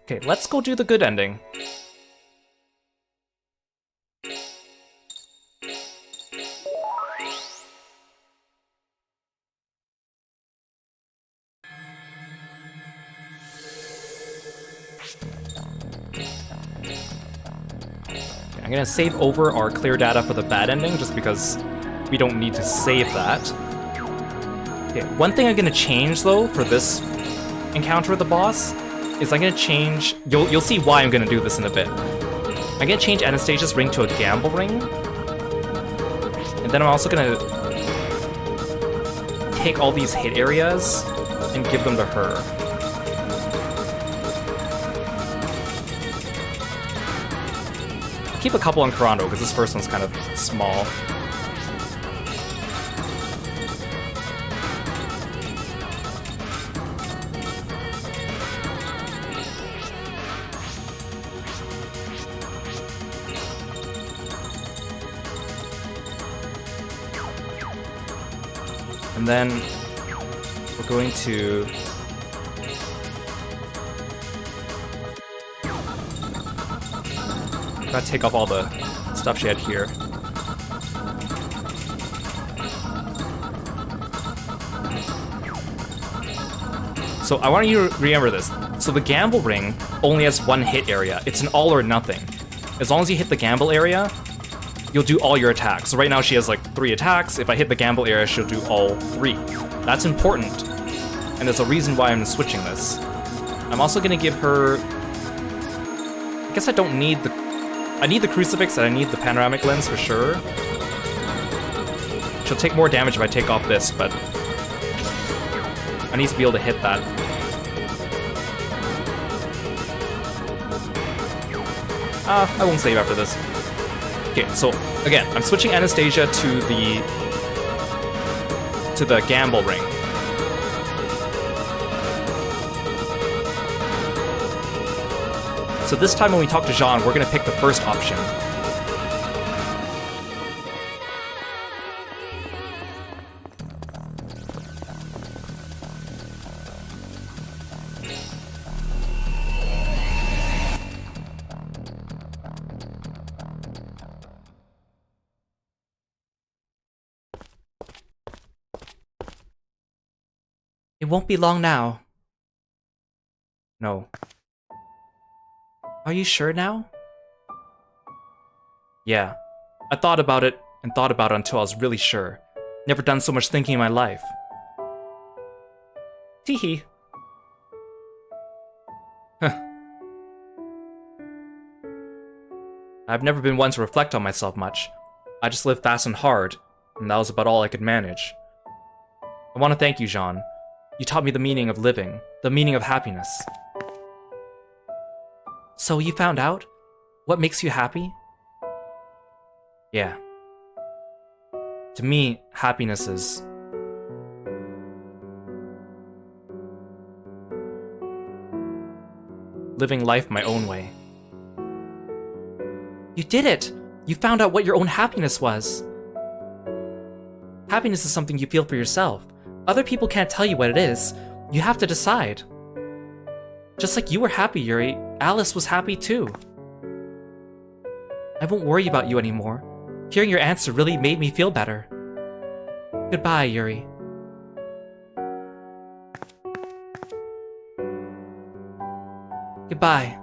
Okay, let's go do the good ending. I'm gonna save over our clear data for the bad ending, just because we don't need to save that. Okay, one thing I'm gonna change, though, for this encounter with the boss, is I'm gonna change... You'll see why I'm gonna do this in a bit. I'm gonna change Anastasia's ring to a gamble ring. And then I'm also gonna take all these hit areas and give them to her. Keep a couple on Kurando, because this first one's kind of small. And then we're going to... Gotta take off all the stuff she had here. So I want you to remember this. So the gamble ring only has one hit area. It's an all or nothing. As long as you hit the gamble area, you'll do all your attacks. So right now she has like 3 attacks. If I hit the gamble area, she'll do all 3. That's important. And there's a reason why I'm switching this. I'm also gonna give her... I guess I don't need the... I need the crucifix and I need the panoramic lens for sure. She'll take more damage if I take off this, but I need to be able to hit that. I won't save after this. Okay, so again, I'm switching Anastasia to the gamble ring. So this time when we talk to Jean, we're gonna pick the first option. It won't be long now. No. Are you sure now? Yeah. I thought about it and thought about it until I was really sure. Never done so much thinking in my life. Teehee. Huh. I've never been one to reflect on myself much. I just lived fast and hard, and that was about all I could manage. I want to thank you, Jean. You taught me the meaning of living, the meaning of happiness. So you found out? What makes you happy? Yeah. To me, happiness is... living life my own way. You did it! You found out what your own happiness was! Happiness is something you feel for yourself. Other people can't tell you what it is. You have to decide. Just like you were happy, Yuri, Alice was happy too. I won't worry about you anymore. Hearing your answer really made me feel better. Goodbye, Yuri. Goodbye.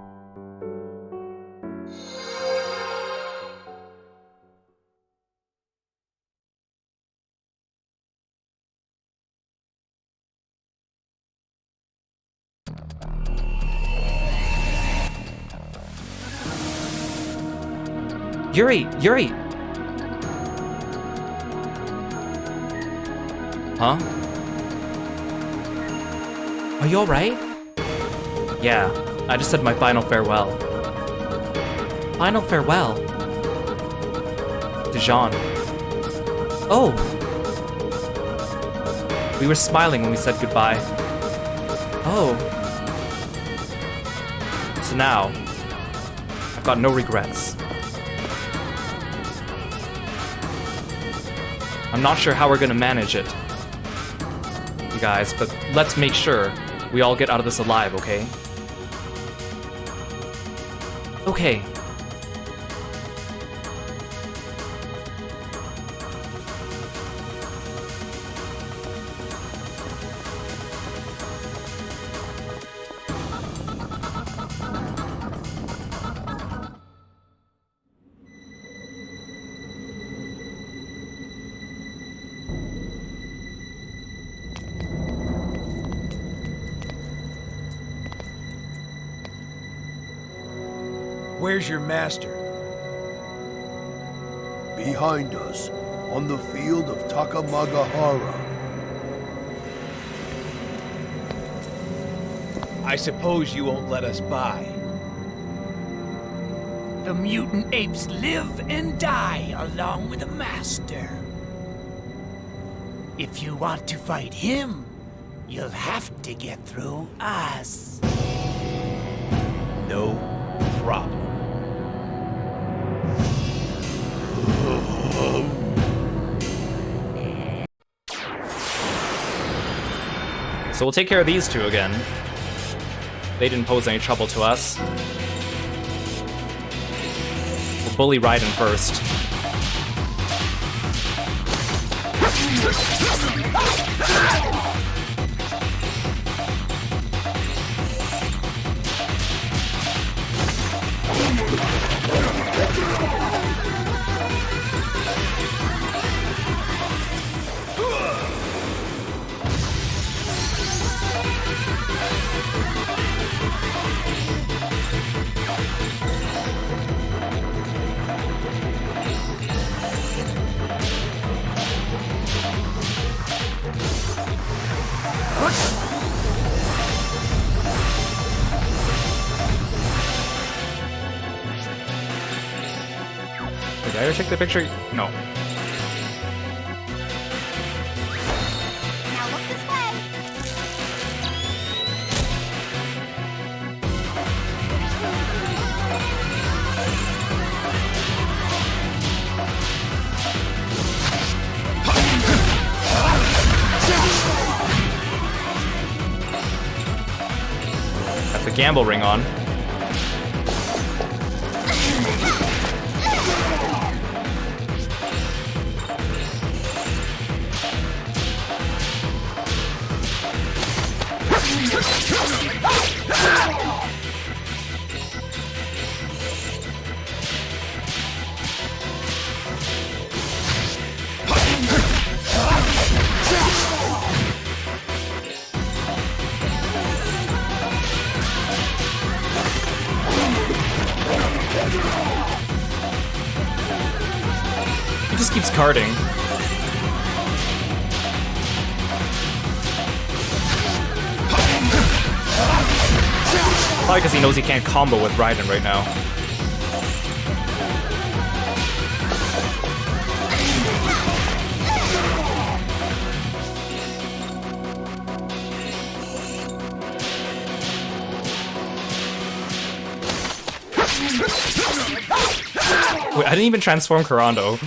Yuri! Yuri! Huh? Are you alright? Yeah, I just said my final farewell. Final farewell? To Jean. Oh! We were smiling when we said goodbye. Oh. So now, I've got no regrets. I'm not sure how we're gonna manage it, you guys, but let's make sure we all get out of this alive, okay? Okay. Where's your master? Behind us, on the field of Takamagahara. I suppose you won't let us by. The mutant apes live and die along with the master. If you want to fight him, you'll have to get through us. No problem. So we'll take care of these two again. They didn't pose any trouble to us. We'll bully Raiden first. Did I ever take the picture? No. Now look this way. Got the gamble ring on. He just keeps carding. Probably because he knows he can't combo with Raiden right now. Wait, I didn't even transform Kurando.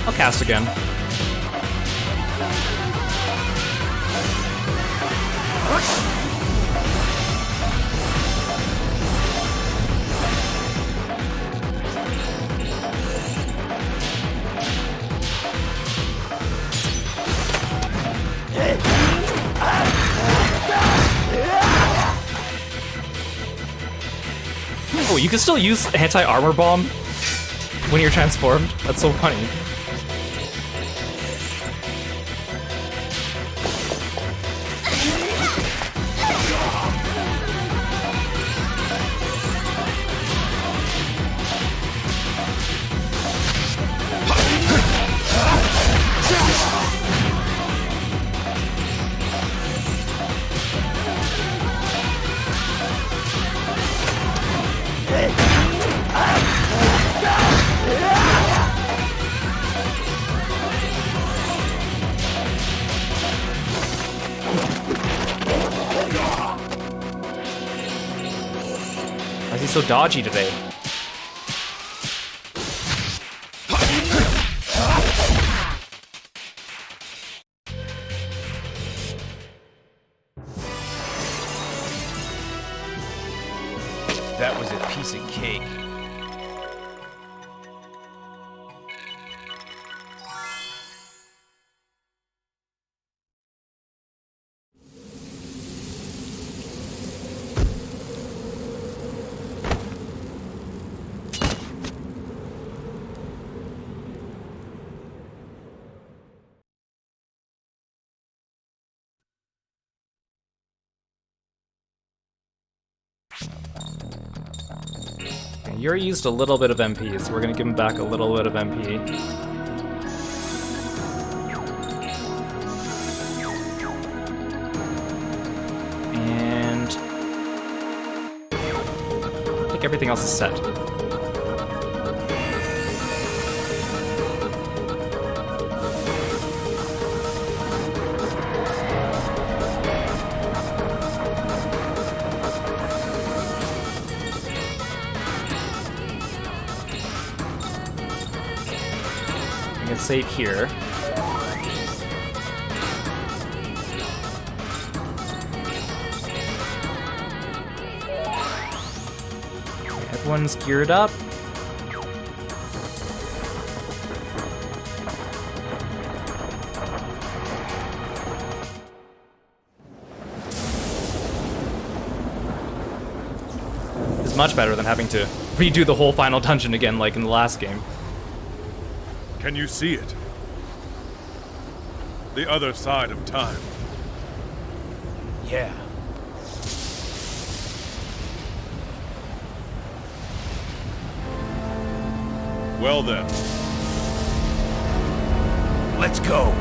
I'll cast again. you can still use anti-armor bomb when you're transformed? That's so funny. Why is he so dodgy today? That was a piece of cake. Yuri used a little bit of MP, so we're gonna give him back a little bit of MP. And I think everything else is set. Save here. Everyone's geared up. It's much better than having to redo the whole final dungeon again like in the last game. Can you see it? The other side of time. Yeah. Well then, Let's go.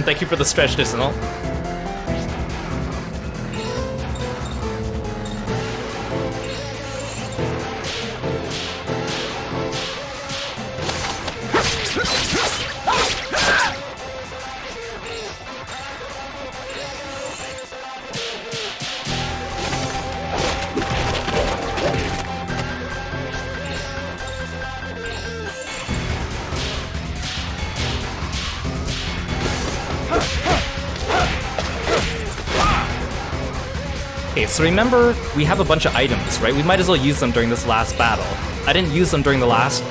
Thank you for the stretch, Disnal. Okay, so remember, we have a bunch of items, right? We might as well use them during this last battle. I didn't use them during the last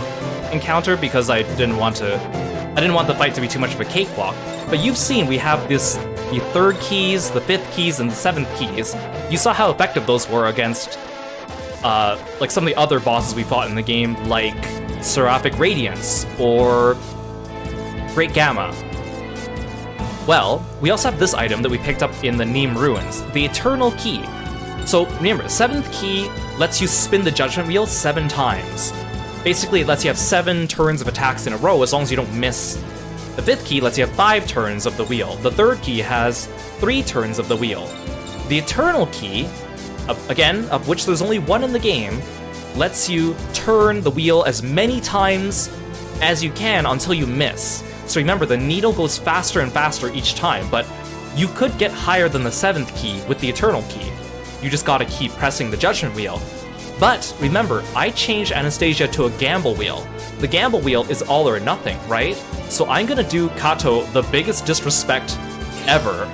encounter because I didn't want the fight to be too much of a cakewalk. But you've seen we have the third keys, the fifth keys, and the seventh keys. You saw how effective those were against like some of the other bosses we fought in the game, like Seraphic Radiance or Great Gamma. Well, we also have this item that we picked up in the Neem Ruins, the Eternal Key. So remember, 7th key lets you spin the Judgment Wheel 7 times. Basically, it lets you have 7 turns of attacks in a row as long as you don't miss. The 5th key lets you have 5 turns of the wheel. The 3rd key has 3 turns of the wheel. The Eternal Key, again, of which there's only one in the game, lets you turn the wheel as many times as you can until you miss. So remember, the needle goes faster and faster each time, but you could get higher than the 7th key with the Eternal Key. You just gotta keep pressing the Judgment Wheel. But remember, I changed Anastasia to a Gamble Wheel. The Gamble Wheel is all or nothing, right? So I'm gonna do Kato the biggest disrespect ever.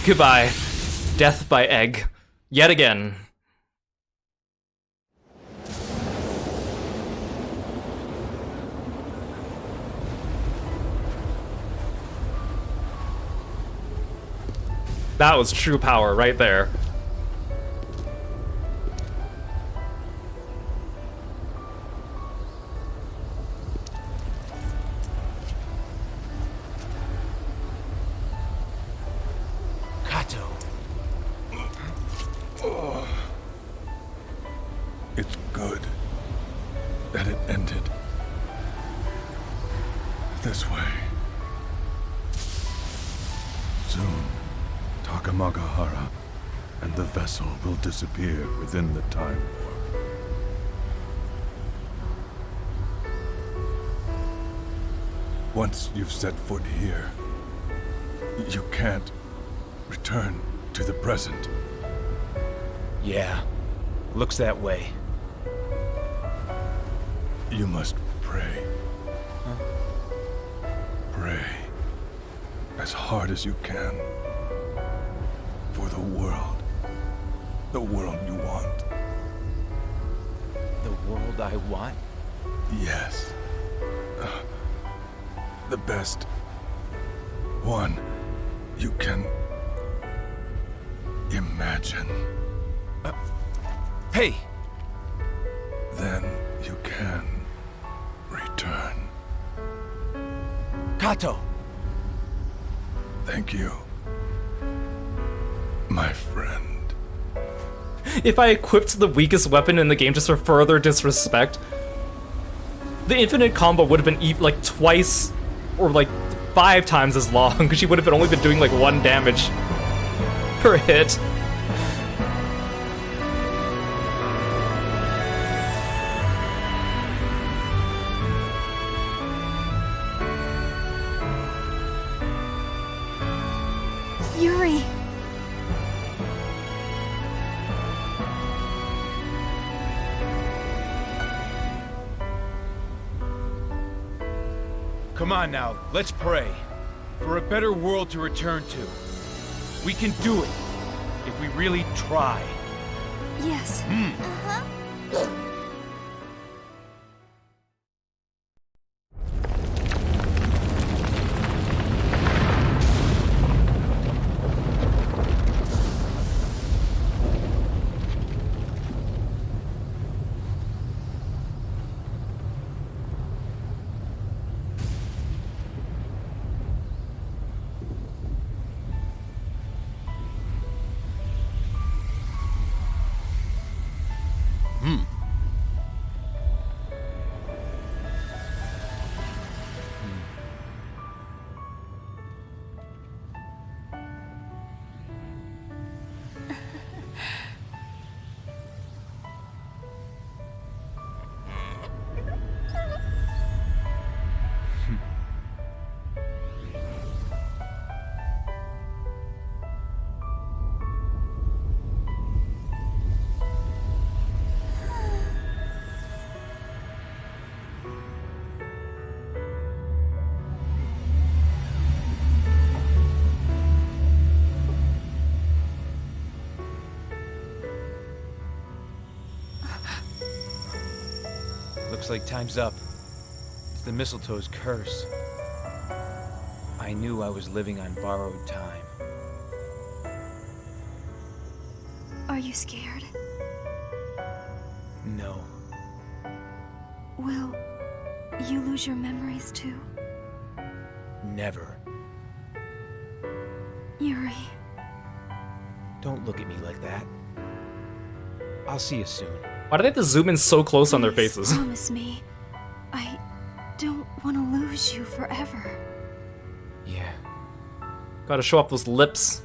Goodbye. Death by egg. Yet again. That was true power right there. It's good that it ended this way. Soon, Takamagahara and the vessel will disappear within the time warp. Once you've set foot here, you can't return to the present. Yeah, looks that way. You must pray. Pray as hard as you can for the world you want. The world I want? Yes. The best one you can imagine. Hey! Then you can return. Kato! Thank you, my friend. If I equipped the weakest weapon in the game just for further disrespect, the infinite combo would have been like twice or like 5 times as long, because she would have only been doing like 1 damage per hit. Yuri. Come on now, let's pray. For a better world to return to. We can do it, if we really try. Yes. Looks like time's up. It's the mistletoe's curse. I knew I was living on borrowed time. Are you scared? No. Will you lose your memories too? Never. Yuri, Don't look at me like that. I'll see you soon. Why do they have to zoom in so close on their please faces? promise me. I don't want to lose you forever. Yeah. Gotta show off those lips.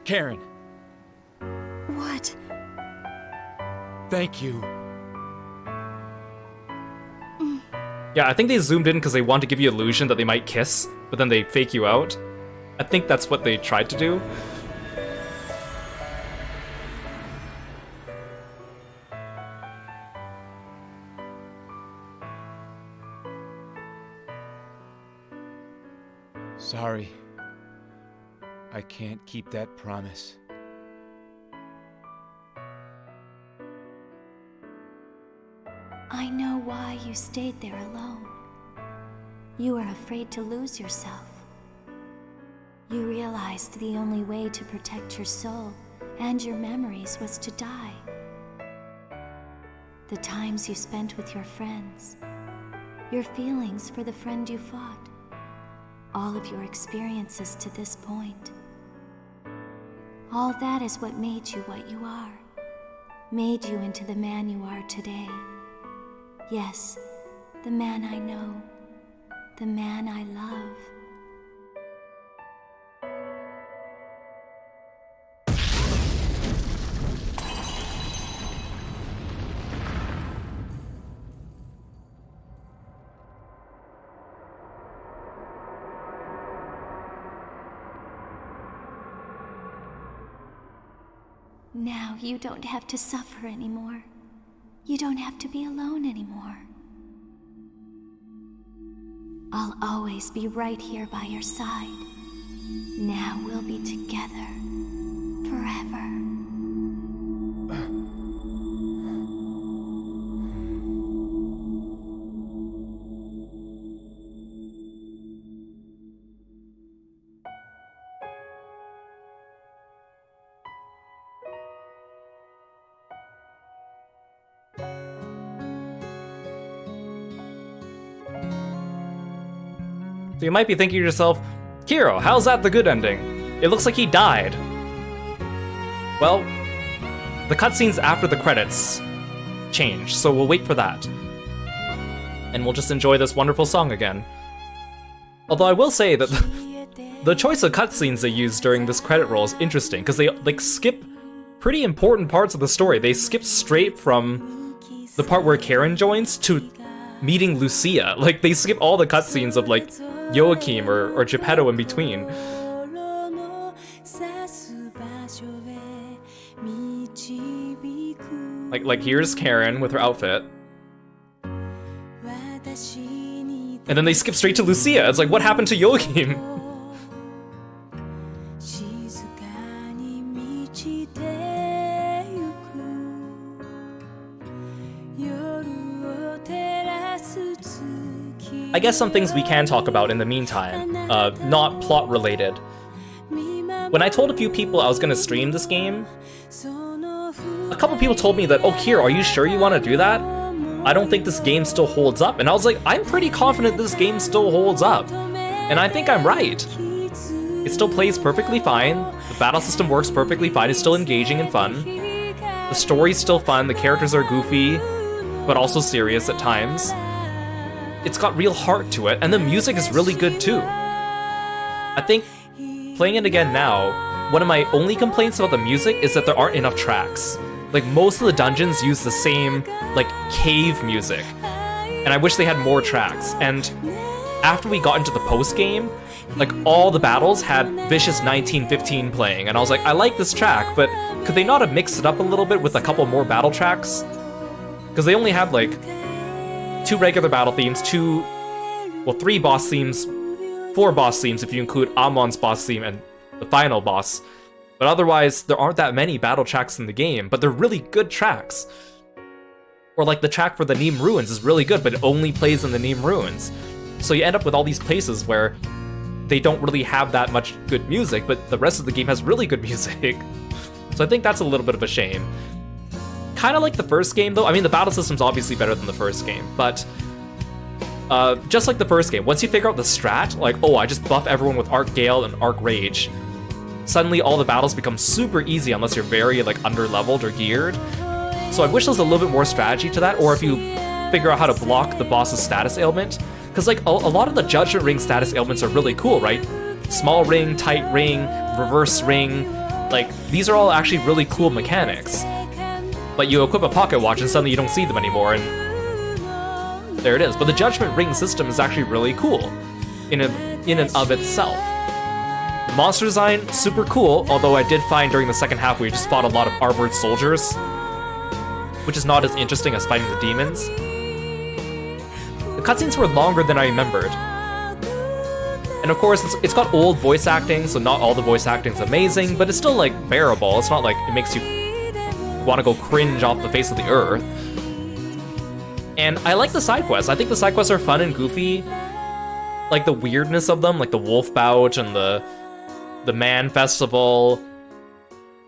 Karen, What? thank you. Yeah, I think they zoomed in because they want to give you illusion that they might kiss, but then they fake you out. I think that's what they tried to do. Sorry. I can't keep that promise. I know why you stayed there alone. You were afraid to lose yourself. You realized the only way to protect your soul and your memories was to die. The times you spent with your friends, your feelings for the friend you fought, all of your experiences to this point. All that is what made you what you are, made you into the man you are today. Yes, the man I know, the man I love. Now you don't have to suffer anymore. You don't have to be alone anymore. I'll always be right here by your side. Now we'll be together forever. So you might be thinking to yourself, Kiro, how's that the good ending? It looks like he died. Well, the cutscenes after the credits change, so we'll wait for that. And we'll just enjoy this wonderful song again. Although I will say that the choice of cutscenes they use during this credit roll is interesting, because they like skip pretty important parts of the story. They skip straight from the part where Karen joins to meeting Lucia. Like, they skip all the cutscenes of like Joachim or Geppetto in between. Like here's Karen with her outfit. And then they skip straight to Lucia. It's like, what happened to Joachim? I guess some things we can talk about in the meantime, not plot related. When I told a few people I was gonna stream this game, a couple people told me that, oh, Kiro, are you sure you want to do that? I don't think this game still holds up. And I was like, I'm pretty confident this game still holds up. And I think I'm right. It still plays perfectly fine. The battle system works perfectly fine. It's still engaging and fun. The story's still fun. The characters are goofy, but also serious at times. It's got real heart to it, and the music is really good too. I think, playing it again now, one of my only complaints about the music is that there aren't enough tracks. Like, most of the dungeons use the same, like, cave music, and I wish they had more tracks. And after we got into the post-game, like, all the battles had Vicious 1915 playing, and I was like, I like this track, but could they not have mixed it up a little bit with a couple more battle tracks? Because they only had, like, 2 regular battle themes, 3 boss themes, 4 boss themes if you include Amon's boss theme and the final boss. But otherwise, there aren't that many battle tracks in the game, but they're really good tracks. Or like the track for the Neem Ruins is really good, but it only plays in the Neem Ruins. So you end up with all these places where they don't really have that much good music, but the rest of the game has really good music. So I think that's a little bit of a shame. Kind of like the first game, though. I mean, the battle system's obviously better than the first game, but just like the first game, once you figure out the strat, like, oh, I just buff everyone with Arc Gale and Arc Rage, suddenly all the battles become super easy unless you're very, like, under-leveled or geared. So I wish there was a little bit more strategy to that, or if you figure out how to block the boss's status ailment. Because, like, a lot of the Judgment Ring status ailments are really cool, right? Small ring, tight ring, reverse ring, like, these are all actually really cool mechanics. But you equip a pocket watch and suddenly you don't see them anymore, and there it is. But the Judgment Ring system is actually really cool in and of itself. Monster design, super cool, although I did find during the second half we just fought a lot of armored soldiers, which is not as interesting as fighting the demons. The cutscenes were longer than I remembered. And of course, it's got old voice acting, so not all the voice acting is amazing, but it's still, like, bearable. It's not like it makes you want to go cringe off the face of the earth. And I like the side quests. I think the side quests are fun and goofy. Like, the weirdness of them, like the wolf bout and the man festival,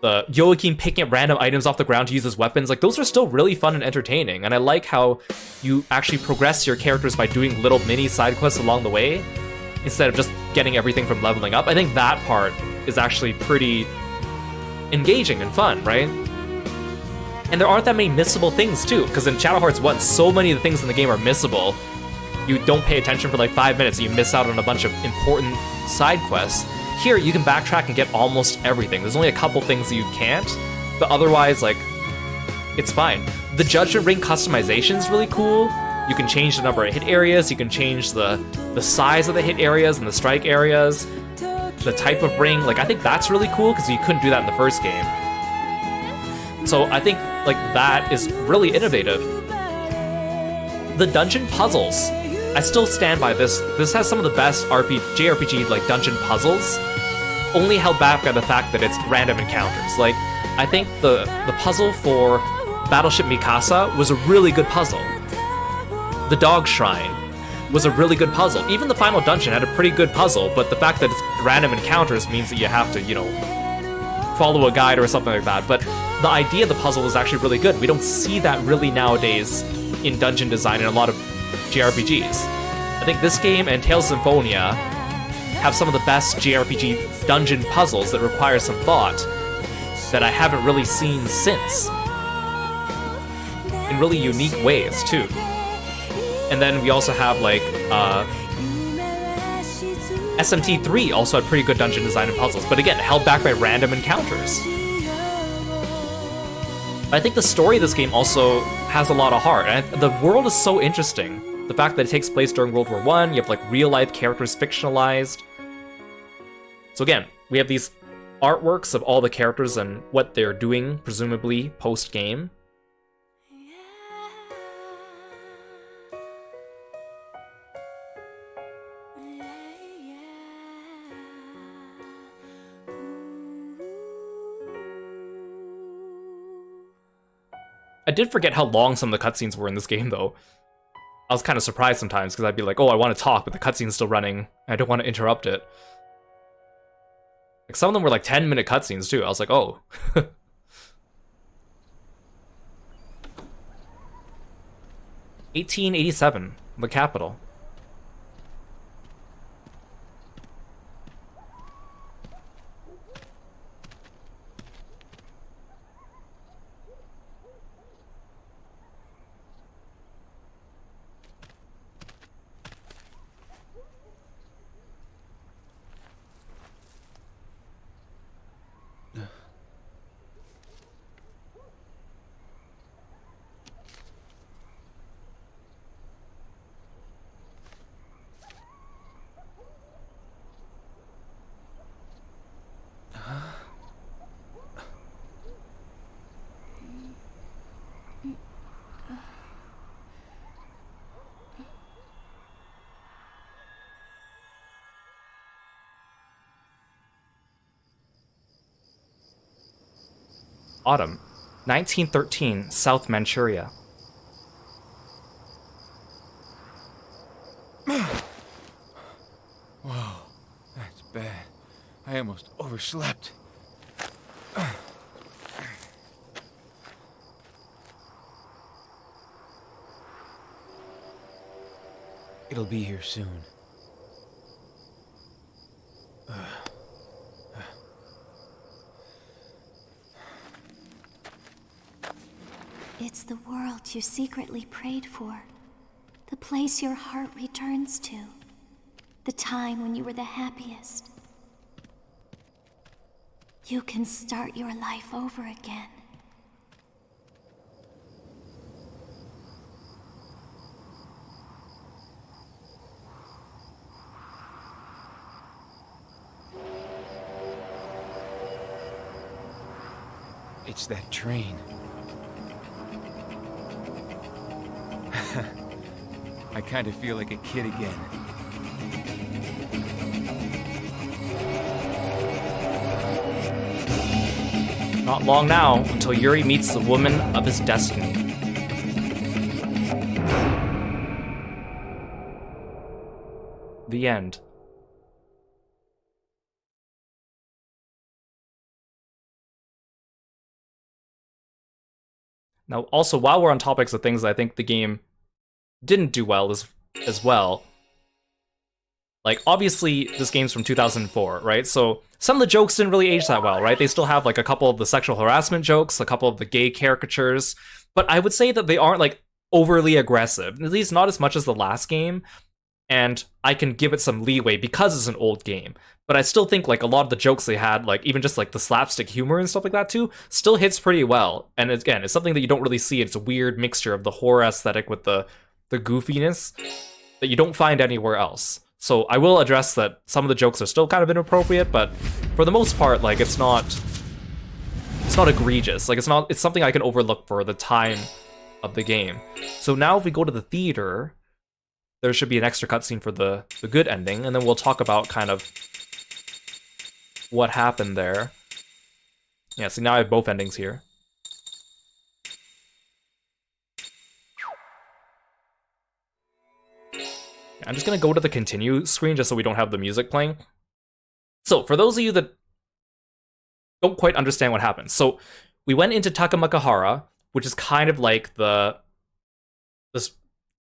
the Joachim picking up random items off the ground to use as weapons, like, those are still really fun and entertaining. And I like how you actually progress your characters by doing little mini side quests along the way, instead of just getting everything from leveling up. I think that part is actually pretty engaging and fun, right? And there aren't that many missable things, too, because in Shadow Hearts 1, so many of the things in the game are missable. You don't pay attention for like 5 minutes and you miss out on a bunch of important side quests. Here, you can backtrack and get almost everything. There's only a couple things that you can't, but otherwise, like, it's fine. The Judgment Ring customization is really cool. You can change the number of hit areas, you can change the size of the hit areas and the strike areas, the type of ring. Like, I think that's really cool because you couldn't do that in the first game. So I think, like, that is really innovative. The dungeon puzzles, I still stand by this. This has some of the best JRPG, like, dungeon puzzles, only held back by the fact that it's random encounters. Like, I think the puzzle for Battleship Mikasa was a really good puzzle. The Dog Shrine was a really good puzzle. Even the final dungeon had a pretty good puzzle, but the fact that it's random encounters means that you have to, you know, follow a guide or something like that. But the idea of the puzzle is actually really good. We don't see that really nowadays in dungeon design in a lot of JRPGs. I think this game and Tales of Symphonia have some of the best JRPG dungeon puzzles that require some thought that I haven't really seen since. In really unique ways, too. And then we also have, like, SMT3 also had pretty good dungeon design and puzzles, but again, held back by random encounters. I think the story of this game also has a lot of heart, and the world is so interesting. The fact that it takes place during World War I, you have, like, real-life characters fictionalized. So again, we have these artworks of all the characters and what they're doing, presumably, post-game. I did forget how long some of the cutscenes were in this game, though. I was kind of surprised sometimes, because I'd be like, oh, I want to talk, but the cutscene's still running. I don't want to interrupt it. Like, some of them were like 10-minute cutscenes, too. I was like, oh. 1887, the capital. Autumn, 1913, South Manchuria. Whoa, that's bad. I almost overslept. It'll be here soon. It's the world you secretly prayed for. The place your heart returns to. The time when you were the happiest. You can start your life over again. It's that train. I kind of feel like a kid again. Not long now until Yuri meets the woman of his destiny. The end. Now, also, while we're on topics of things I think the game didn't do well as well, like, obviously, this game's from 2004, right? So, some of the jokes didn't really age that well, right? They still have, like, a couple of the sexual harassment jokes, a couple of the gay caricatures, but I would say that they aren't, like, overly aggressive, at least not as much as the last game, and I can give it some leeway because it's an old game. But I still think, like, a lot of the jokes they had, like, even just, like, the slapstick humor and stuff like that, too, still hits pretty well. And again, it's something that you don't really see. It's a weird mixture of the horror aesthetic with the goofiness that you don't find anywhere else. So I will address that some of the jokes are still kind of inappropriate, but for the most part, like, it's not egregious. Like, it's something I can overlook for the time of the game. So now if we go to the theater, there should be an extra cutscene for the good ending, and then we'll talk about kind of what happened there. Yeah, so now I have both endings here. I'm just gonna go to the continue screen just so we don't have the music playing. So, for those of you that don't quite understand what happened, so we went into Takamagahara, which is kind of like this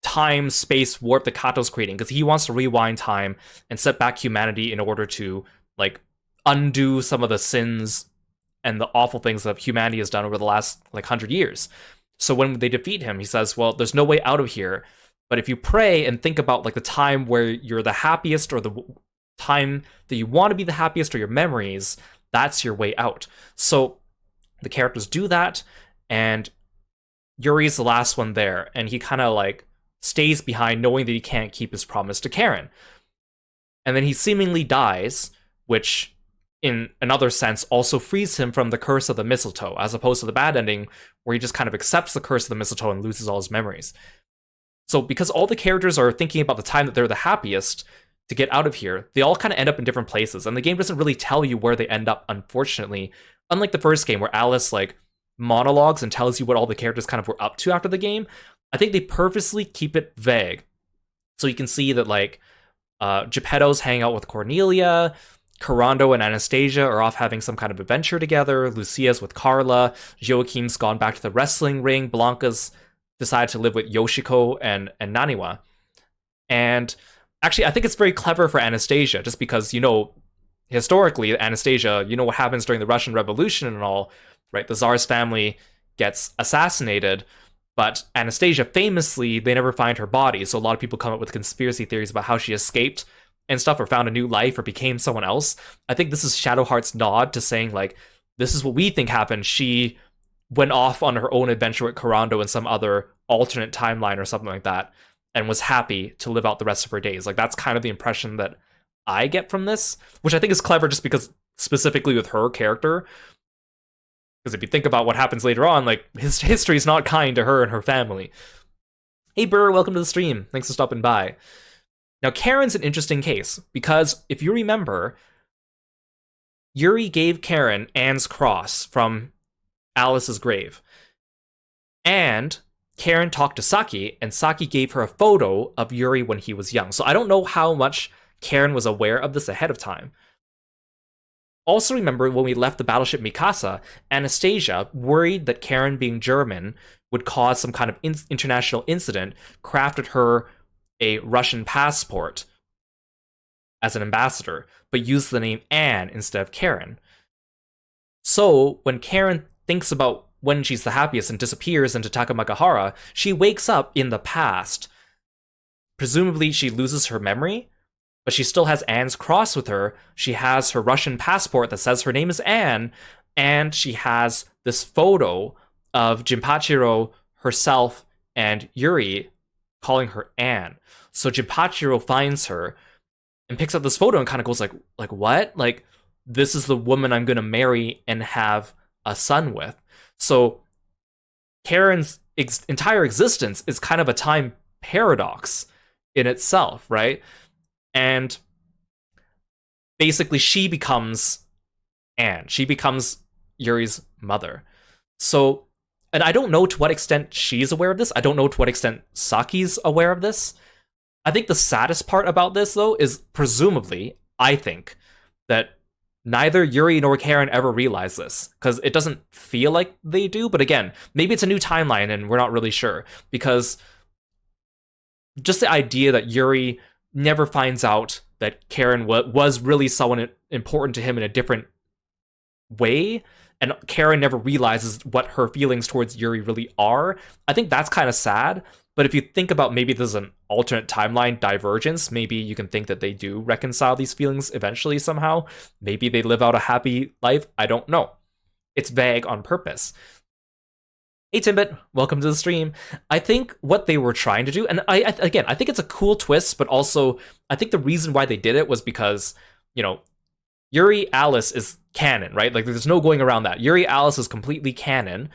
time-space warp that Kato's creating, because he wants to rewind time and set back humanity in order to, like, undo some of the sins and the awful things that humanity has done over the last, like, 100 years. So when they defeat him, he says, well, there's no way out of here, but if you pray and think about, like, the time where you're the happiest, or the time that you want to be the happiest, or your memories, that's your way out. So the characters do that, and Yuri's the last one there, and he kind of, like, stays behind knowing that he can't keep his promise to Karen. And then he seemingly dies, which, in another sense, also frees him from the curse of the mistletoe, as opposed to the bad ending, where he just kind of accepts the curse of the mistletoe and loses all his memories. So because all the characters are thinking about the time that they're the happiest to get out of here, they all kind of end up in different places, and the game doesn't really tell you where they end up, unfortunately. Unlike the first game, where Alice, like, monologues and tells you what all the characters kind of were up to after the game, I think they purposely keep it vague. So you can see that, like, Geppetto's hanging out with Cornelia, Corando and Anastasia are off having some kind of adventure together, Lucia's with Carla, Joachim's gone back to the wrestling ring, Blanca's decided to live with Yoshiko and Naniwa. And actually, I think it's very clever for Anastasia, just because, you know, historically, Anastasia, you know what happens during the Russian Revolution and all, right? The Tsar's family gets assassinated, but Anastasia, famously, they never find her body, so a lot of people come up with conspiracy theories about how she escaped and stuff, or found a new life, or became someone else. I think this is Shadowheart's nod to saying, like, this is what we think happened. She went off on her own adventure with Corando in some other alternate timeline or something like that, and was happy to live out the rest of her days. Like, that's kind of the impression that I get from this, which I think is clever just because, specifically with her character, because if you think about what happens later on, like, his history is not kind to her and her family. Hey Burr, welcome to the stream. Thanks for stopping by. Now, Karen's an interesting case, because if you remember, Yuri gave Karen Anne's cross from Alice's grave. And Karen talked to Saki, and Saki gave her a photo of Yuri when he was young. So I don't know how much Karen was aware of this ahead of time. Also remember when we left the battleship Mikasa, Anastasia, worried that Karen being German would cause some kind of international incident, crafted her a Russian passport as an ambassador, but used the name Anne instead of Karen. So when Karen thinks about when she's the happiest and disappears into Takamagahara, she wakes up in the past. Presumably she loses her memory, but she still has Anne's cross with her. She has her Russian passport that says her name is Anne, and she has this photo of Jinpachiro, herself, and Yuri calling her Anne. So Jinpachiro finds her and picks up this photo and kind of goes like what? Like, this is the woman I'm going to marry and have a son with. So Karen's entire existence is kind of a time paradox in itself, right? And basically she becomes Anne. She becomes Yuri's mother. So, and I don't know to what extent she's aware of this. I don't know to what extent Saki's aware of this. I think the saddest part about this, though, is presumably, I think, that neither Yuri nor Karen ever realize this, because it doesn't feel like they do. But again, maybe it's a new timeline and we're not really sure, because just the idea that Yuri never finds out that Karen was really someone important to him in a different way, and Karen never realizes what her feelings towards Yuri really are, I think that's kind of sad. But if you think about maybe there's an alternate timeline divergence, maybe you can think that they do reconcile these feelings eventually somehow. Maybe they live out a happy life. I don't know. It's vague on purpose. Hey Timbit, welcome to the stream. I think what they were trying to do, and I think it's a cool twist, but also I think the reason why they did it was because, Yuri Alice is canon, right? Like, there's no going around that. Yuri Alice is completely canon.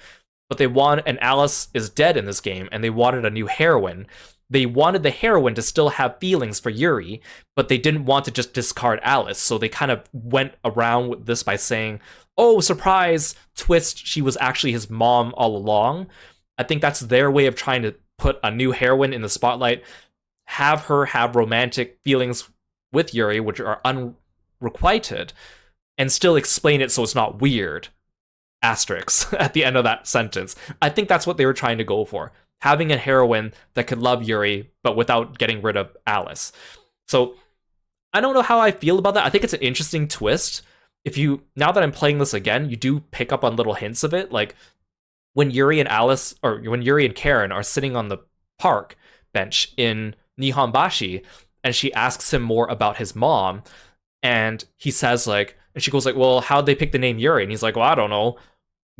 But and Alice is dead in this game, and they wanted a new heroine. They wanted the heroine to still have feelings for Yuri, but they didn't want to just discard Alice, so they kind of went around with this by saying, oh, surprise, twist, she was actually his mom all along. I think that's their way of trying to put a new heroine in the spotlight, have her have romantic feelings with Yuri, which are unrequited, and still explain it so it's not weird. Asterisks at the end of that sentence. I think that's what they were trying to go for. Having a heroine that could love Yuri, but without getting rid of Alice. So, I don't know how I feel about that. I think it's an interesting twist. Now that I'm playing this again, you do pick up on little hints of it. Like, when Yuri and Karen are sitting on the park bench in Nihonbashi, and she asks him more about his mom, and he says, and she goes well, how'd they pick the name Yuri? And he's like, well, I don't know.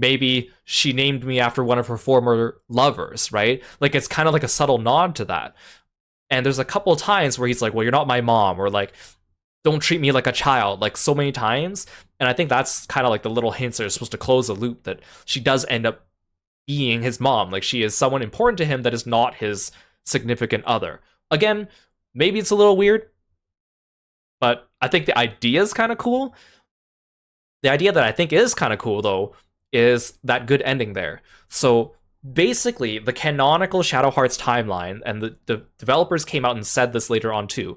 Maybe she named me after one of her former lovers, right? Like, it's kind of like a subtle nod to that. And there's a couple of times where he's like, well, you're not my mom, or don't treat me like a child, so many times. And I think that's kind of like the little hints that are supposed to close the loop, that she does end up being his mom. Like, she is someone important to him that is not his significant other. Again, maybe it's a little weird, but I think the idea is kind of cool. The idea that I think is kind of cool, though, is that good ending there. So basically, the canonical Shadow Hearts timeline, and the developers came out and said this later on too,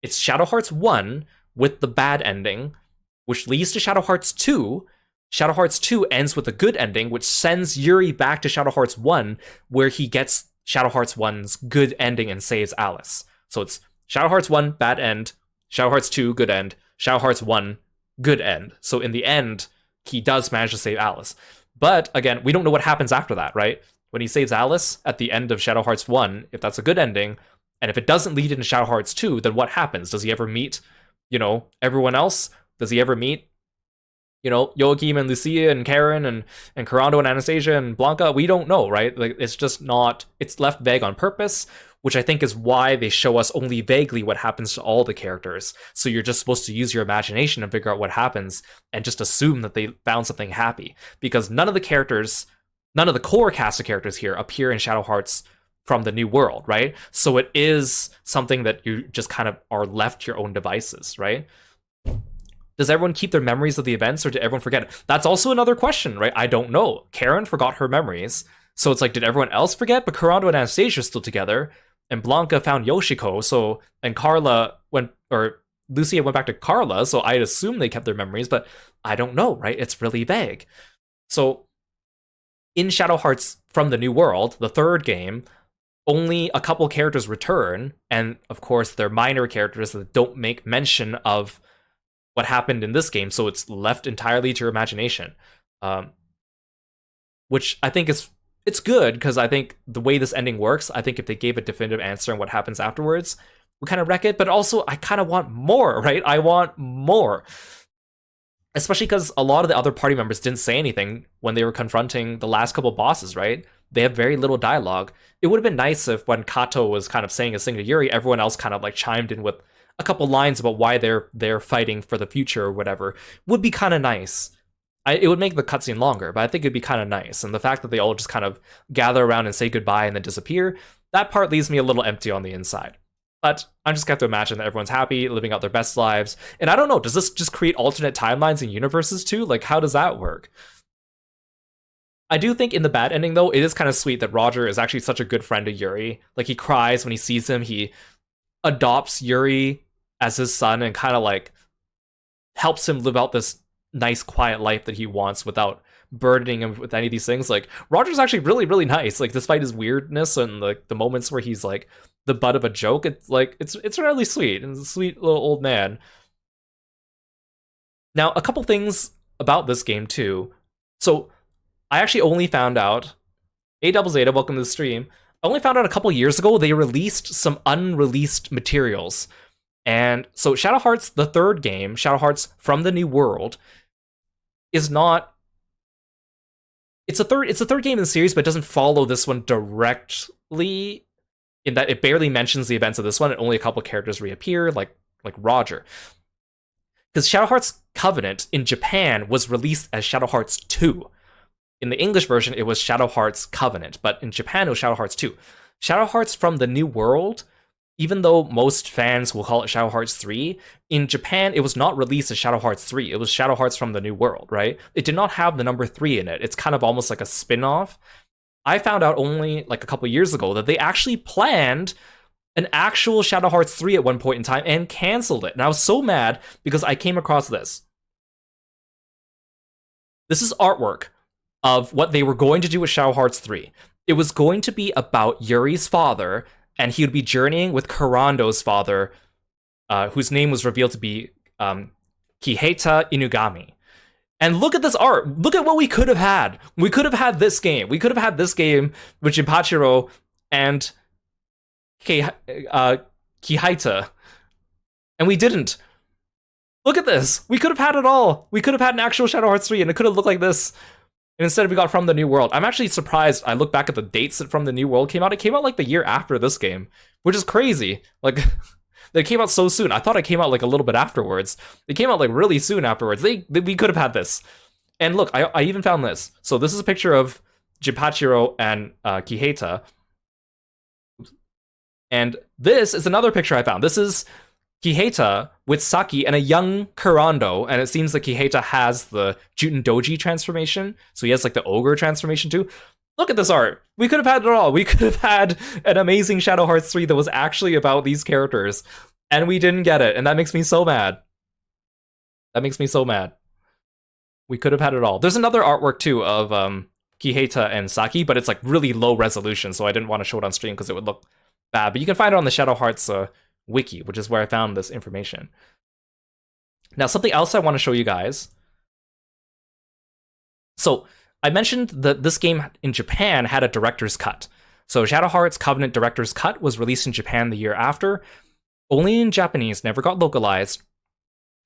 it's Shadow Hearts 1 with the bad ending, which leads to Shadow Hearts 2. Shadow Hearts 2 ends with a good ending, which sends Yuri back to Shadow Hearts 1, where he gets Shadow Hearts 1's good ending and saves Alice. So it's Shadow Hearts 1, bad end, Shadow Hearts 2, good end, Shadow Hearts 1, good end. So in the end, he does manage to save Alice. But again, we don't know what happens after that, right? When he saves Alice at the end of Shadow Hearts 1, if that's a good ending, and if it doesn't lead into Shadow Hearts 2, then what happens? Does he ever meet, everyone else? Does he ever meet, Joachim and Lucia and Karen and Corando and Anastasia and Blanca? We don't know, right? It's just not, it's left vague on purpose, which I think is why they show us only vaguely what happens to all the characters. So you're just supposed to use your imagination and figure out what happens and just assume that they found something happy. Because none of the core cast of characters here appear in Shadow Hearts from the new world, right? So it is something that you just kind of are left to your own devices, right? Does everyone keep their memories of the events, or did everyone forget it? That's also another question, right? I don't know. Karen forgot her memories, so it's like, did everyone else forget? But Kurando and Anastasia are still together, and Blanca found Yoshiko, and Lucia went back to Carla, so I'd assume they kept their memories, but I don't know, right? It's really vague. So, in Shadow Hearts from the New World, the third game, only a couple characters return, and of course they're minor characters that don't make mention of what happened in this game, so it's left entirely to your imagination. Which I think it's good, because I think the way this ending works, I think if they gave a definitive answer on what happens afterwards, we kind of wreck it, but also I kind of want more, right? I want more. Especially because a lot of the other party members didn't say anything when they were confronting the last couple bosses, right? They have very little dialogue. It would have been nice if when Kato was kind of saying his thing to Yuri, everyone else kind of like chimed in with a couple lines about why they're fighting for the future or whatever. Would be kind of nice. It would make the cutscene longer, but I think it'd be kind of nice. And the fact that they all just kind of gather around and say goodbye and then disappear, that part leaves me a little empty on the inside. But I'm just going to have to imagine that everyone's happy, living out their best lives. And I don't know, does this just create alternate timelines and universes too? Like, how does that work? I do think in the bad ending, though, it is kind of sweet that Roger is actually such a good friend to Yuri. Like, he cries when he sees him. He adopts Yuri as his son and kind of, like, helps him live out this nice, quiet life that he wants without burdening him with any of these things. Like, Roger's actually really, really nice. Like, despite his weirdness and, like, the moments where he's, like, the butt of a joke, it's like it's really sweet, and it's a sweet little old man. Now, a couple things about this game too. So I actually only found out, A Zeta, welcome to the stream. I only found out a couple years ago they released some unreleased materials. And so Shadow Hearts, the third game, Shadow Hearts from the New World, is not, it's a third game in the series, but it doesn't follow this one directly, in that it barely mentions the events of this one, and only a couple characters reappear, like Roger. Because Shadow Hearts Covenant in Japan was released as Shadow Hearts 2. In the English version, it was Shadow Hearts Covenant, but in Japan, it was Shadow Hearts 2. Shadow Hearts from the New World, even though most fans will call it Shadow Hearts 3, in Japan, it was not released as Shadow Hearts 3. It was Shadow Hearts from the New World, right? It did not have the number 3 in it. It's kind of almost like a spin-off. I found out only like a couple years ago that they actually planned an actual Shadow Hearts 3 at one point in time and canceled it. And I was so mad because I came across this. This is artwork of what they were going to do with Shadow Hearts 3. It was going to be about Yuri's father, and he would be journeying with Kurando's father, whose name was revealed to be Kiheta Inugami. And look at this art. Look at what we could have had. We could have had this game. We could have had this game with Jinpachiro and Kiheta. And we didn't. Look at this. We could have had it all. We could have had an actual Shadow Hearts 3, and it could have looked like this. And instead we got From the New World. I'm actually surprised. I look back at the dates that From the New World came out. It came out like the year after this game, which is crazy. Like, they came out so soon. I thought it came out like a little bit afterwards. It came out like really soon afterwards. We could have had this. And look, I even found this. So this is a picture of Jinpachiro and Kiheta. And this is another picture I found. This is Kiheta with Saki and a young Kurando, and it seems that Kiheta has the Juten Doji transformation, so he has like the ogre transformation too. Look at this art. We could have had it all. We could have had an amazing Shadow Hearts 3 that was actually about these characters, and we didn't get it, and that makes me so mad. That makes me so mad. We could have had it all. There's another artwork too of Kiheta and Saki, but it's like really low resolution, so I didn't want to show it on stream because it would look bad, but you can find it on the Shadow Hearts wiki, which is where I found this information. Now, something else I want to show you guys. So, I mentioned that this game in Japan had a director's cut. So, Shadow Hearts Covenant Director's Cut was released in Japan the year after, only in Japanese, never got localized.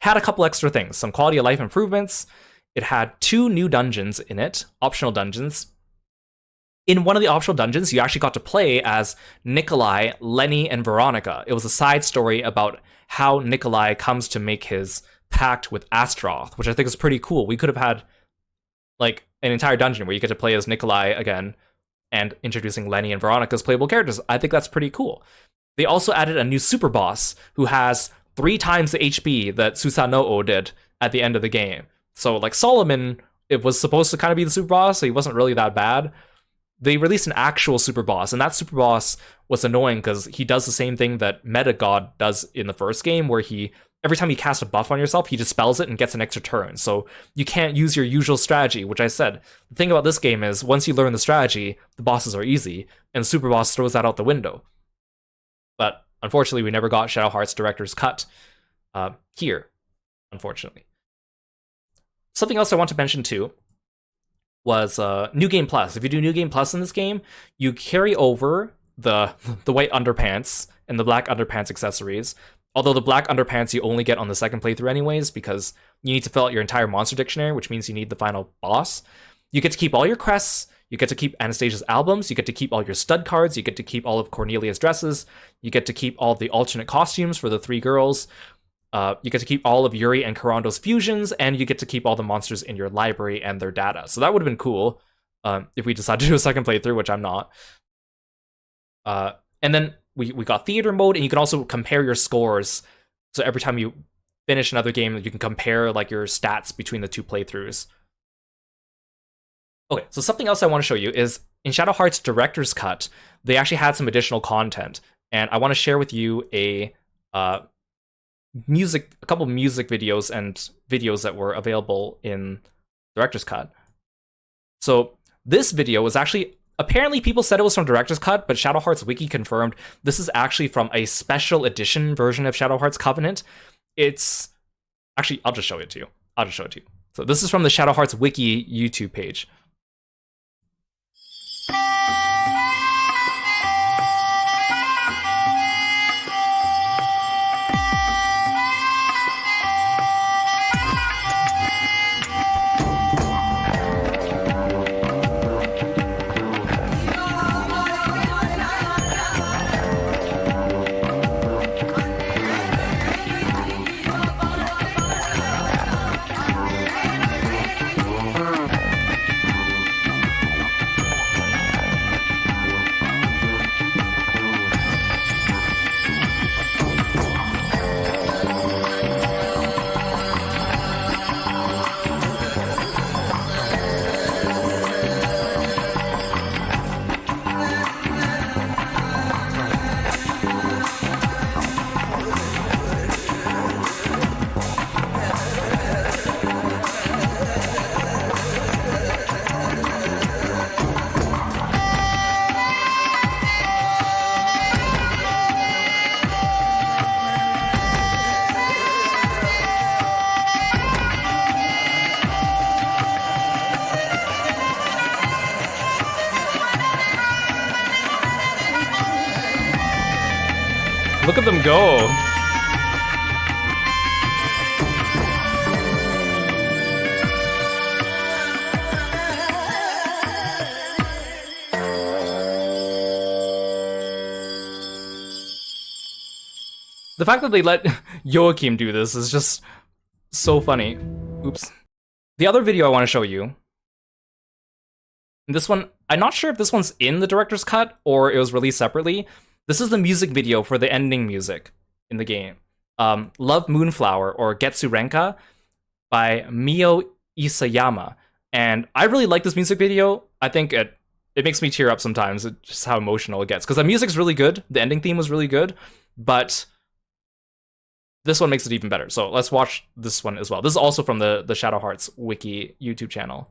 Had a couple extra things, some quality of life improvements. It had 2 new dungeons in it, optional dungeons. In one of the optional dungeons, you actually got to play as Nikolai, Lenny, and Veronica. It was a side story about how Nikolai comes to make his pact with Astroth, which I think is pretty cool. We could have had like an entire dungeon where you get to play as Nikolai again and introducing Lenny and Veronica as playable characters. I think that's pretty cool. They also added a new super boss who has 3 times the HP that Susanoo did at the end of the game. So like Solomon, it was supposed to kind of be the super boss, so he wasn't really that bad. They released an actual super boss, and that super boss was annoying because he does the same thing that Meta God does in the first game, where every time you cast a buff on yourself, he dispels it and gets an extra turn. So you can't use your usual strategy, which I said. The thing about this game is, once you learn the strategy, the bosses are easy, and super boss throws that out the window. But unfortunately, we never got Shadow Heart's director's cut here, unfortunately. Something else I want to mention too was New Game Plus. If you do New Game Plus in this game, you carry over the white underpants and the black underpants accessories. Although the black underpants you only get on the second playthrough anyways, because you need to fill out your entire monster dictionary, which means you need the final boss. You get to keep all your crests, you get to keep Anastasia's albums, you get to keep all your stud cards, you get to keep all of Cornelia's dresses, you get to keep all of the alternate costumes for the 3 girls, you get to keep all of Yuri and Karando's fusions, and you get to keep all the monsters in your library and their data. So that would have been cool if we decided to do a second playthrough, which I'm not. And then we got theater mode, and you can also compare your scores. So every time you finish another game, you can compare like your stats between the 2 playthroughs. Okay, so something else I want to show you is in Shadow Heart's director's cut, they actually had some additional content, and I want to share with you a couple music videos and videos that were available in director's cut. So this video was actually, apparently people said it was from director's cut, but Shadow Heart's wiki confirmed this is actually from a special edition version of Shadow Heart's Covenant. It's actually, I'll just show it to you. So this is from the Shadow Heart's wiki YouTube page. Look at them go. The fact that they let Joachim do this is just so funny. Oops. The other video I want to show you, this one, I'm not sure if this one's in the director's cut or it was released separately. This is the music video for the ending music in the game. Love Moonflower, or Getsu Renka, by Mio Isayama. And I really like this music video. I think it makes me tear up sometimes, just how emotional it gets. Because the music's really good, the ending theme was really good, but this one makes it even better. So let's watch this one as well. This is also from the Shadow Hearts Wiki YouTube channel.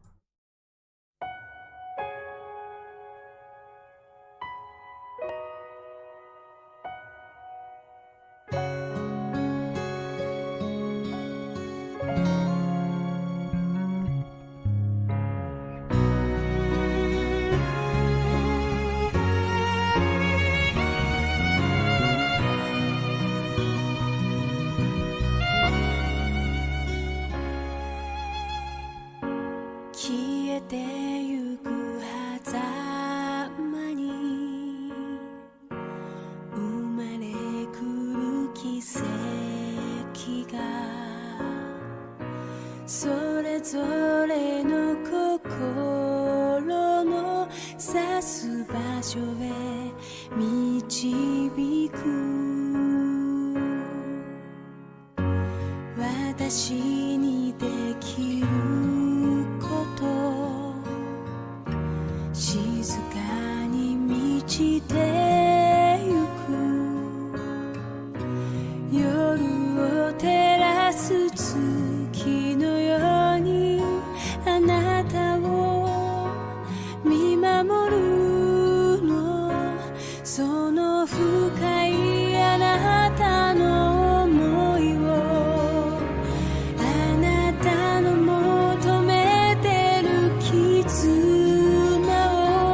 静かに満ちてゆく夜を照らす月のようにあなたを見守るのその深いあなたの想いをあなたの求めてる絆を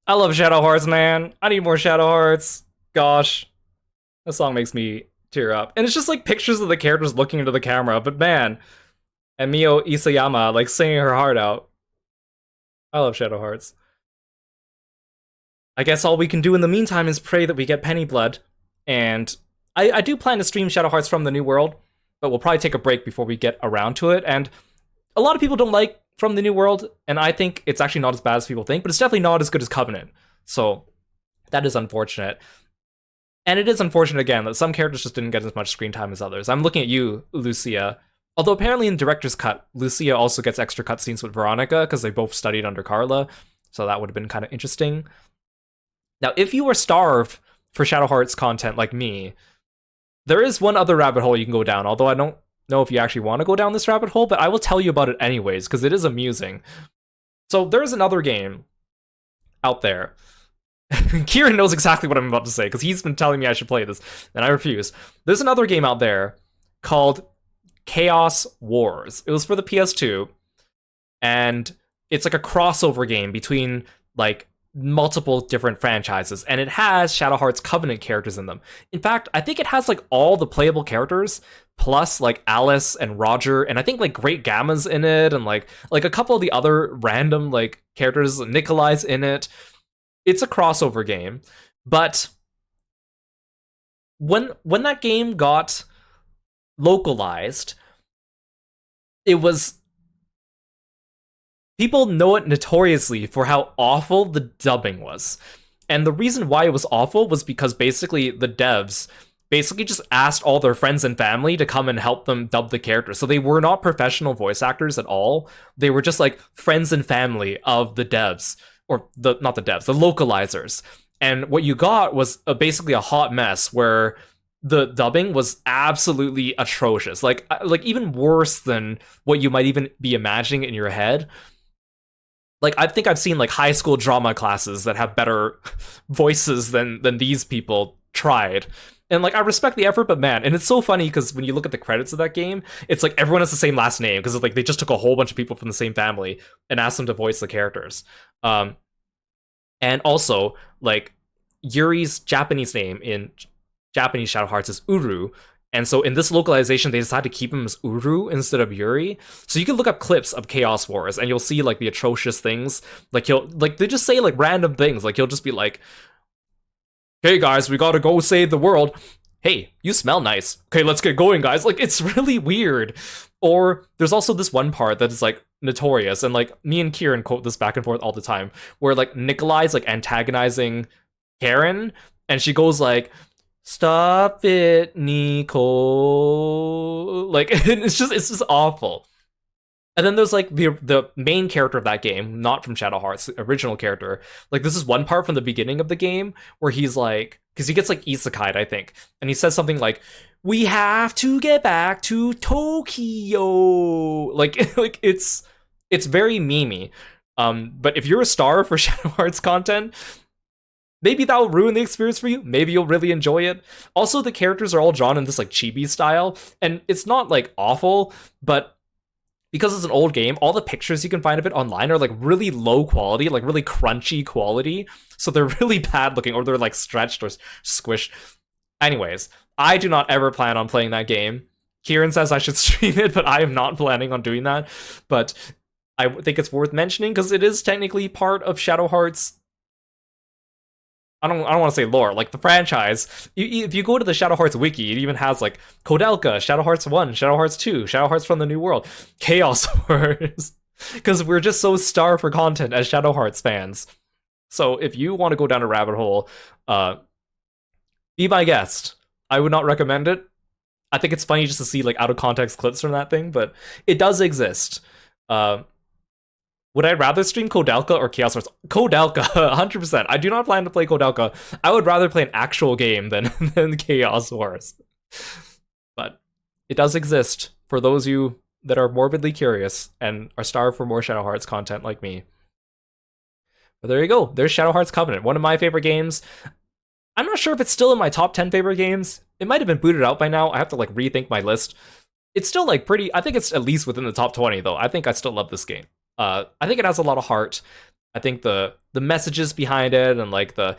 I love Shadow Hearts, man. I need more Shadow Hearts. Gosh. This song makes me tear up. And it's just like pictures of the characters looking into the camera, but man. And Mio Isayama, like, singing her heart out. I love Shadow Hearts. I guess all we can do in the meantime is pray that we get Penny Blood. And I do plan to stream Shadow Hearts from the New World, but we'll probably take a break before we get around to it. And a lot of people don't like From the New World, and I think it's actually not as bad as people think, but it's definitely not as good as Covenant. So that is unfortunate. And it is unfortunate, again, that some characters just didn't get as much screen time as others. I'm looking at you, Lucia. Although apparently in Director's Cut, Lucia also gets extra cutscenes with Veronica, because they both studied under Carla, so that would have been kind of interesting. Now, if you were starved for Shadow Hearts content like me, there is one other rabbit hole you can go down, although I don't know if you actually want to go down this rabbit hole, but I will tell you about it anyways, because it is amusing. So there's another game out there. Kieran knows exactly what I'm about to say, because he's been telling me I should play this, and I refuse. There's another game out there called Chaos Wars. It was for the PS2, and it's like a crossover game between, like, multiple different franchises, and it has Shadow Hearts Covenant characters in them. In fact, I think it has like all the playable characters plus like Alice and Roger, and I think like Great Gamma's in it, and like a couple of the other random like characters. Nikolai's in it. It's a crossover game, but when that game got localized, it was, people know it notoriously for how awful the dubbing was. And the reason why it was awful was because basically the devs basically just asked all their friends and family to come and help them dub the characters. So they were not professional voice actors at all. They were just like friends and family of the devs, or the localizers. And what you got was basically a hot mess where the dubbing was absolutely atrocious. Like even worse than what you might even be imagining in your head. Like, I think I've seen like high school drama classes that have better voices than these people tried. And like, I respect the effort, but man, and it's so funny because when you look at the credits of that game, it's like everyone has the same last name, because like they just took a whole bunch of people from the same family and asked them to voice the characters. And also, like, Yuri's Japanese name in Japanese Shadow Hearts is Uru. And so in this localization, they decided to keep him as Uru instead of Yuri. So you can look up clips of Chaos Wars, and you'll see like the atrocious things. Like they just say like random things. Like he'll just be like, "Hey guys, we gotta go save the world. Hey, you smell nice. Okay, let's get going, guys." Like, it's really weird. Or there's also this one part that is like notorious, and like me and Kieran quote this back and forth all the time, where like Nikolai's like antagonizing Karen, and she goes like, "Stop it, Nico." Like, it's just awful. And then there's like the main character of that game, not from Shadow Hearts, the original character. Like, this is one part from the beginning of the game where he's like, because he gets like isekai'd, I think, and he says something like, "We have to get back to Tokyo." Like it's very memey. But if you're a star for Shadow Hearts content, maybe that'll ruin the experience for you. Maybe you'll really enjoy it. Also, the characters are all drawn in this like chibi style, and it's not like awful, but because it's an old game, all the pictures you can find of it online are like really low quality, like really crunchy quality. So they're really bad looking, or they're like stretched or squished. Anyways, I do not ever plan on playing that game. Kieran says I should stream it, but I am not planning on doing that. But I think it's worth mentioning because it is technically part of Shadow Hearts. I don't want to say lore, like the franchise. If you go to the Shadow Hearts wiki, it even has like Kodelka, Shadow Hearts 1, Shadow Hearts 2, Shadow Hearts from the New World, Chaos Wars. Because we're just so starved for content as Shadow Hearts fans. So if you want to go down a rabbit hole, be my guest. I would not recommend it. I think it's funny just to see like out of context clips from that thing, but it does exist. Would I rather stream Kodelka or Chaos Wars? Kodelka, 100%. I do not plan to play Kodelka. I would rather play an actual game than Chaos Wars. But it does exist for those of you that are morbidly curious and are starved for more Shadow Hearts content like me. But there you go. There's Shadow Hearts Covenant, one of my favorite games. I'm not sure if it's still in my top 10 favorite games. It might have been booted out by now. I have to like rethink my list. It's still like pretty, I think it's at least within the top 20 though. I think I still love this game. I think it has a lot of heart. I think the messages behind it and like the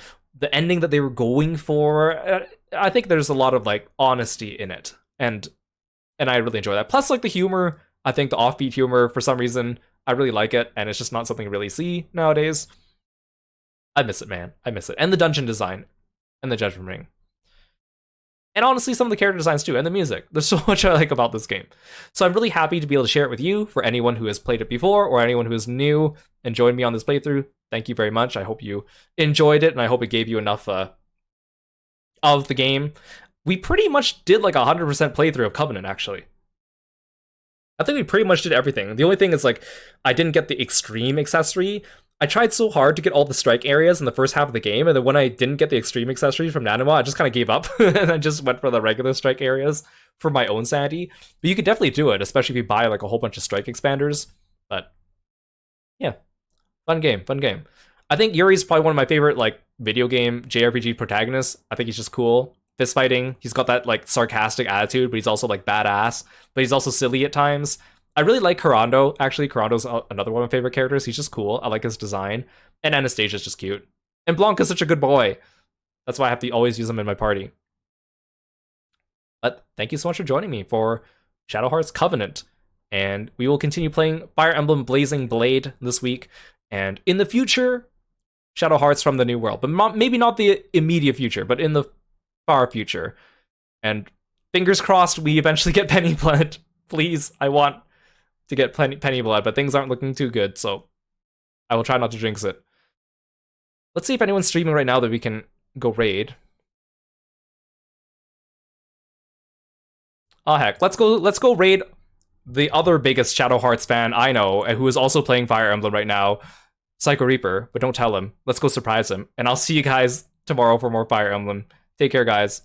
ending that they were going for, I think there's a lot of like honesty in it, and I really enjoy that. Plus, like the humor, I think the offbeat humor, for some reason, I really like it, and it's just not something you really see nowadays. I miss it, man. I miss it. And the dungeon design, and the Judgment Ring. And honestly, some of the character designs too, and the music. There's so much I like about this game. So I'm really happy to be able to share it with you, for anyone who has played it before, or anyone who is new and joined me on this playthrough. Thank you very much. I hope you enjoyed it, and I hope it gave you enough of the game. We pretty much did like 100% playthrough of Covenant, actually. I think we pretty much did everything. The only thing is, like, I didn't get the extreme accessory. I tried so hard to get all the strike areas in the first half of the game, and then when I didn't get the extreme accessory from Nanoma, I just kind of gave up, and I just went for the regular strike areas for my own sanity. But you could definitely do it, especially if you buy, like, a whole bunch of strike expanders. But, yeah. Fun game, fun game. I think Yuri's probably one of my favorite, like, video game JRPG protagonists. I think he's just cool. Fist fighting. He's got that, like, sarcastic attitude, but he's also, like, badass. But he's also silly at times. I really like Karando, actually. Karando's another one of my favorite characters. He's just cool. I like his design. And Anastasia's just cute. And Blanca's such a good boy. That's why I have to always use him in my party. But thank you so much for joining me for Shadow Hearts Covenant. And we will continue playing Fire Emblem Blazing Blade this week. And in the future, Shadow Hearts from the New World. But maybe not the immediate future, but in the far future. And fingers crossed we eventually get Penny Blood. Please, I want to get Penny Blood, but things aren't looking too good, so I will try not to jinx it. Let's see if anyone's streaming right now that we can go raid. Oh heck, let's go raid the other biggest Shadow Hearts fan I know, and who is also playing Fire Emblem right now, Psycho Reaper, but don't tell him. Let's go surprise him, and I'll see you guys tomorrow for more Fire Emblem. Take care, guys.